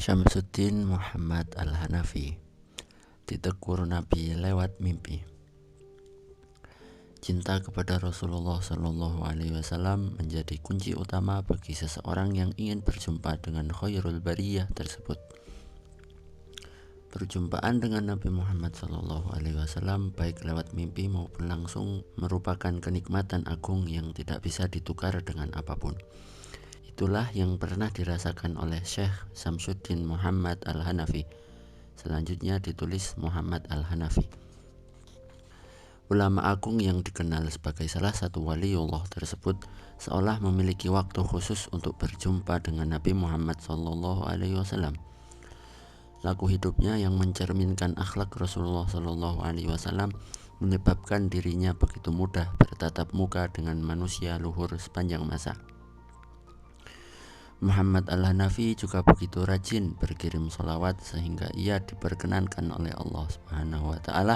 Syamsuddin Muhammad Al-Hanafi. Ditegur Nabi lewat mimpi. Cinta kepada Rasulullah Shallallahu Alaihi Wasallam menjadi kunci utama bagi seseorang yang ingin berjumpa dengan khairul bariyah tersebut. Perjumpaan dengan Nabi Muhammad Shallallahu Alaihi Wasallam baik lewat mimpi maupun langsung merupakan kenikmatan agung yang tidak bisa ditukar dengan apapun. Itulah yang pernah dirasakan oleh Syekh Syamsuddin Muhammad Al-Hanafi. Selanjutnya ditulis Muhammad Al-Hanafi. Ulama agung yang dikenal sebagai salah satu waliullah tersebut seolah memiliki waktu khusus untuk berjumpa dengan Nabi Muhammad SAW. Laku hidupnya yang mencerminkan akhlak Rasulullah SAW menyebabkan dirinya begitu mudah bertatap muka dengan manusia luhur sepanjang masa. Muhammad Al-Hanafi juga begitu rajin berkirim sholawat sehingga ia diperkenankan oleh Allah Subhanahu wa Ta'ala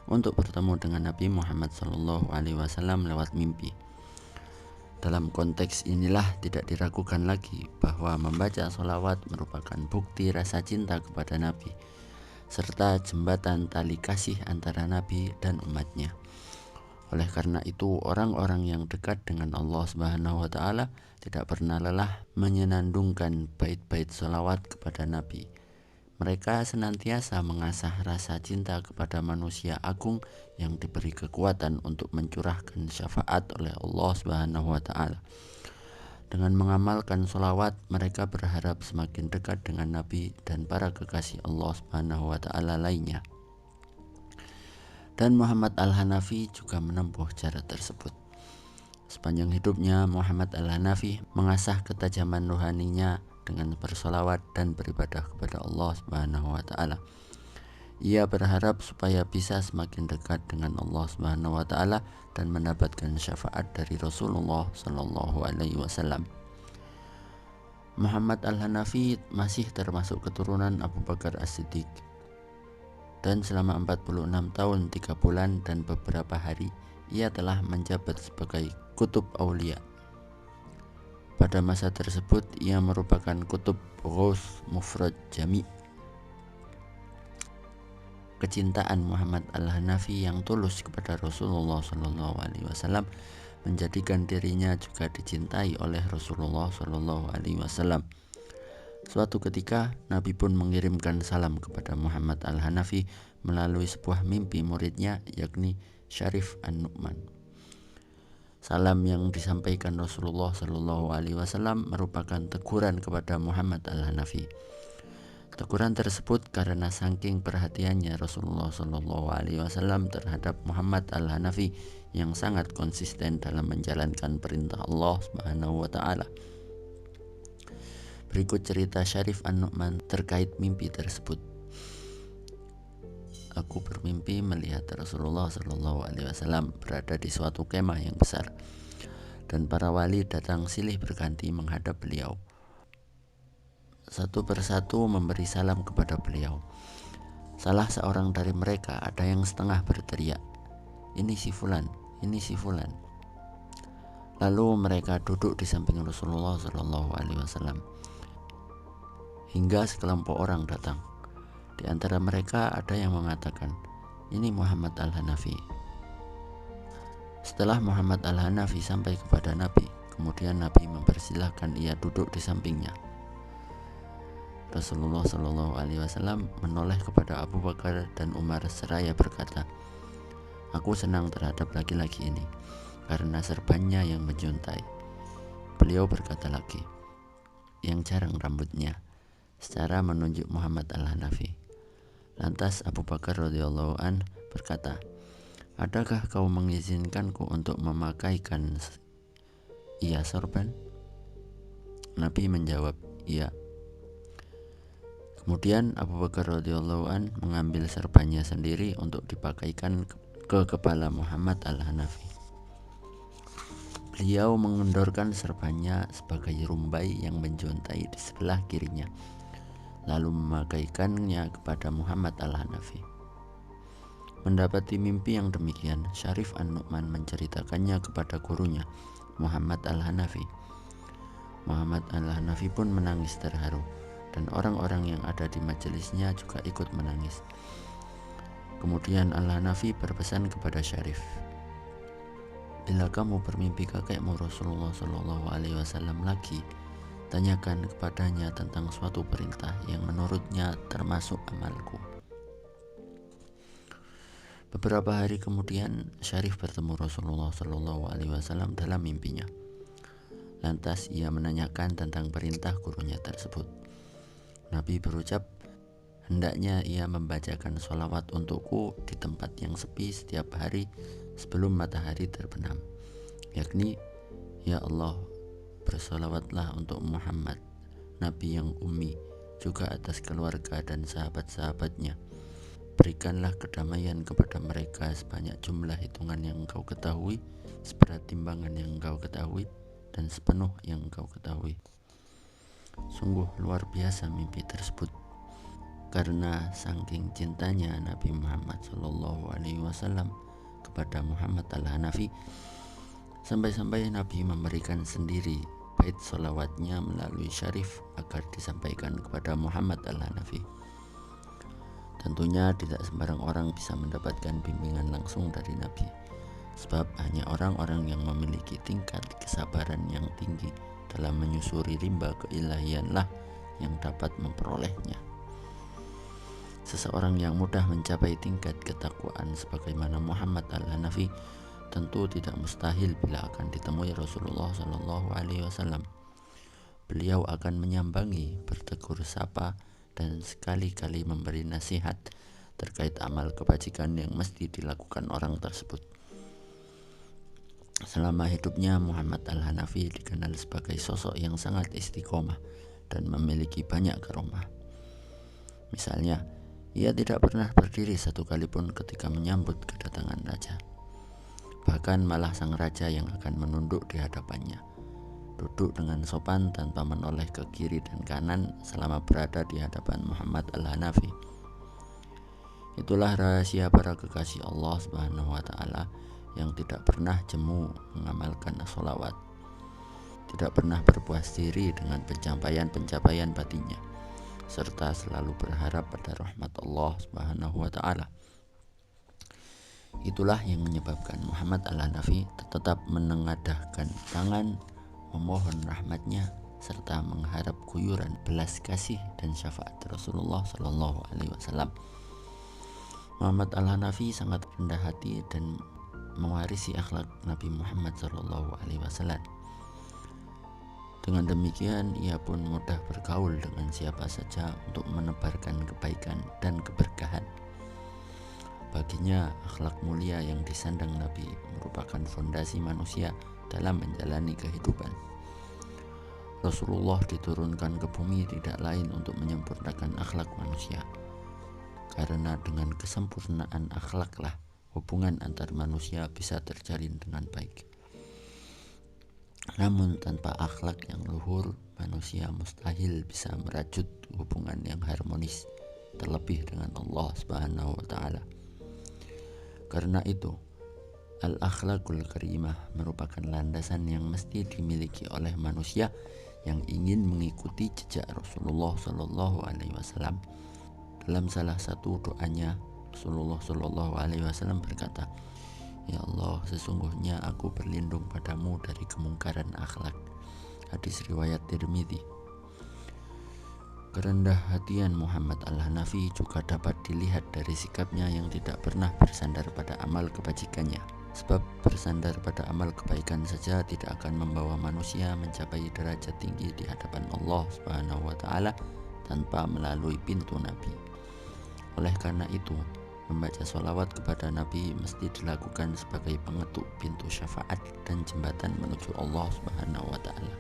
untuk bertemu dengan Nabi Muhammad SAW lewat mimpi. Dalam konteks inilah tidak diragukan lagi bahwa membaca sholawat merupakan bukti rasa cinta kepada Nabi serta jembatan tali kasih antara Nabi dan umatnya. Oleh karena itu, orang-orang yang dekat dengan Allah Subhanahu wa Ta'ala tidak pernah lelah menyenandungkan bait-bait sholawat kepada Nabi. Mereka senantiasa mengasah rasa cinta kepada manusia agung yang diberi kekuatan untuk mencurahkan syafaat oleh Allah Subhanahu wa Ta'ala. Dengan mengamalkan sholawat, mereka berharap semakin dekat dengan Nabi dan para kekasih Allah Subhanahu wa Ta'ala lainnya. Dan Muhammad Al-Hanafi juga menempuh cara tersebut. Sepanjang hidupnya, Muhammad Al-Hanafi mengasah ketajaman rohaninya dengan bersolawat dan beribadah kepada Allah Subhanahu wa Ta'ala. Ia berharap supaya bisa semakin dekat dengan Allah Subhanahu wa Ta'ala dan mendapatkan syafaat dari Rasulullah Sallallahu Alaihi Wasallam. Muhammad Al-Hanafi masih termasuk keturunan Abu Bakar As-Siddiq. Dan selama 46 tahun 3 bulan dan beberapa hari ia telah menjabat sebagai kutub aulia. Pada masa tersebut ia merupakan kutub Ghaus Mufrad Jami'. Kecintaan Muhammad Al-Hanafi yang tulus kepada Rasulullah SAW menjadikan dirinya juga dicintai oleh Rasulullah SAW. Suatu ketika, Nabi pun mengirimkan salam kepada Muhammad Al-Hanafi melalui sebuah mimpi muridnya, yakni Syarif An-Nu'man. Salam yang disampaikan Rasulullah SAW merupakan teguran kepada Muhammad Al-Hanafi. Teguran tersebut karena saking perhatiannya Rasulullah SAW terhadap Muhammad Al-Hanafi yang sangat konsisten dalam menjalankan perintah Allah Subhanahu wa Ta'ala. Berikut cerita Syarif An-Nu'man terkait mimpi tersebut. Aku bermimpi melihat Rasulullah SAW berada di suatu kemah yang besar, dan para wali datang silih berganti menghadap beliau. Satu persatu memberi salam kepada beliau. Salah seorang dari mereka ada yang setengah berteriak, "Ini si fulan, ini si fulan." Lalu mereka duduk di samping Rasulullah SAW. Hingga sekelompok orang datang. Di antara mereka ada yang mengatakan, "Ini Muhammad Al-Hanafi." Setelah Muhammad Al-Hanafi sampai kepada Nabi, kemudian Nabi mempersilahkan ia duduk di sampingnya. Rasulullah SAW menoleh kepada Abu Bakar dan Umar seraya berkata, "Aku senang terhadap laki-laki ini karena serbannya yang menjuntai." Beliau berkata lagi, "Yang jarang rambutnya," secara menunjuk Muhammad Al-Hanafi. Lantas Abu Bakar radhiyallahu an berkata, "Adakah kau mengizinkanku untuk memakaikan ia sorban?" Nabi menjawab, "Iya." Kemudian Abu Bakar radhiyallahu an mengambil serbannya sendiri untuk dipakaikan ke kepala Muhammad Al-Hanafi. Beliau mengendorkan serbannya sebagai rumbai yang menjuntai di sebelah kirinya, lalu memakaikannya kepada Muhammad Al-Hanafi. Mendapati mimpi yang demikian, Syarif An-Nu'man menceritakannya kepada gurunya, Muhammad Al-Hanafi. Muhammad Al-Hanafi pun menangis terharu. dan orang-orang yang ada di majelisnya juga ikut menangis. Kemudian Al-Hanafi berpesan kepada Syarif, bila kamu bermimpi kakekmu Rasulullah Shallallahu Alaihi Wasallam lagi, tanyakan kepadanya tentang suatu perintah yang menurutnya termasuk amalku. Beberapa hari kemudian Syarif bertemu Rasulullah Shallallahu Alaihi Wasallam dalam mimpinya. Lantas ia menanyakan tentang perintah gurunya tersebut. Nabi berucap, hendaknya ia membacakan sholawat untukku di tempat yang sepi setiap hari sebelum matahari terbenam, yakni, ya Allah, bersolawatlah untuk Muhammad, Nabi yang ummi, juga atas keluarga dan sahabat-sahabatnya. Berikanlah kedamaian kepada mereka sebanyak jumlah hitungan yang engkau ketahui, seberat timbangan yang engkau ketahui, dan sepenuh yang engkau ketahui. Sungguh luar biasa mimpi tersebut, karena saking cintanya Nabi Muhammad Shallallahu Alaihi Wasallam kepada Muhammad Al-Hanafi, sampai-sampai Nabi memberikan sendiri bait sholawatnya melalui Syarif agar disampaikan kepada Muhammad Al-Hanafi. Tentunya tidak sembarang orang bisa mendapatkan bimbingan langsung dari Nabi, sebab hanya orang-orang yang memiliki tingkat kesabaran yang tinggi dalam menyusuri rimba keilahianlah yang dapat memperolehnya. Seseorang yang mudah mencapai tingkat ketakwaan sebagaimana Muhammad Al-Hanafi tentu tidak mustahil bila akan ditemui Rasulullah Shallallahu Alaihi Wasallam. Beliau akan menyambangi, bertegur sapa, dan sekali-kali memberi nasihat terkait amal kebajikan yang mesti dilakukan orang tersebut. Selama hidupnya, Muhammad Al-Hanafi dikenal sebagai sosok yang sangat istiqomah dan memiliki banyak karomah. Misalnya, ia tidak pernah berdiri satu kali pun ketika menyambut kedatangan raja. Bahkan malah sang raja yang akan menunduk di hadapannya, duduk dengan sopan tanpa menoleh ke kiri dan kanan selama berada di hadapan Muhammad Al-Hanafi. Itulah rahasia para kekasih Allah Subhanahu wa Ta'ala yang tidak pernah jemu mengamalkan sholawat, tidak pernah berpuas diri dengan pencapaian-pencapaian batinnya, serta selalu berharap pada rahmat Allah Subhanahu wa Ta'ala. Itulah yang menyebabkan Muhammad Al-Hanafi tetap menengadahkan tangan memohon rahmatnya serta mengharap guyuran belas kasih dan syafaat Rasulullah Shallallahu Alaihi Wasallam. Muhammad Al-Hanafi sangat rendah hati dan mewarisi akhlak Nabi Muhammad Shallallahu Alaihi Wasallam. Dengan demikian, ia pun mudah bergaul dengan siapa saja untuk menebarkan kebaikan dan keberkahan. Baginya, akhlak mulia yang disandang Nabi merupakan fondasi manusia dalam menjalani kehidupan. Rasulullah diturunkan ke bumi tidak lain untuk menyempurnakan akhlak manusia, karena dengan kesempurnaan akhlaklah hubungan antar manusia bisa terjalin dengan baik. Namun tanpa akhlak yang luhur, manusia mustahil bisa merajut hubungan yang harmonis, terlebih dengan Allah Subhanahu wa Ta'ala. Karena itu, al-akhlaqul karimah merupakan landasan yang mesti dimiliki oleh manusia yang ingin mengikuti jejak Rasulullah Shallallahu Alaihi Wasallam. Dalam salah satu doanya, Rasulullah Shallallahu Alaihi Wasallam berkata, ya Allah, sesungguhnya aku berlindung padamu dari kemungkaran akhlak. Hadis riwayat Tirmidzi. Kerendah hatian Muhammad Al-Hanafi juga dapat dilihat dari sikapnya yang tidak pernah bersandar pada amal kebajikannya. Sebab bersandar pada amal kebaikan saja tidak akan membawa manusia mencapai derajat tinggi di hadapan Allah Subhanahu wa Ta'ala tanpa melalui pintu Nabi. Oleh karena itu, membaca sholawat kepada Nabi mesti dilakukan sebagai pengetuk pintu syafaat dan jembatan menuju Allah Subhanahu wa Ta'ala.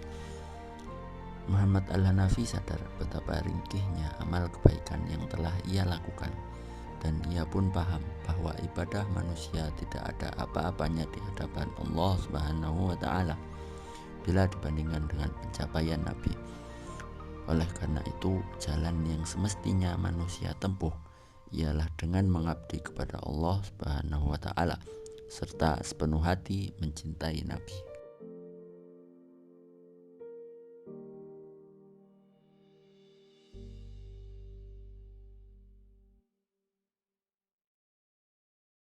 Muhammad Al-Hanafi sadar betapa ringkihnya amal kebaikan yang telah ia lakukan, dan ia pun paham bahwa ibadah manusia tidak ada apa-apanya di hadapan Allah Subhanahu wa Ta'ala bila dibandingkan dengan pencapaian Nabi. Oleh karena itu, jalan yang semestinya manusia tempuh ialah dengan mengabdi kepada Allah Subhanahu wa Ta'ala serta sepenuh hati mencintai Nabi.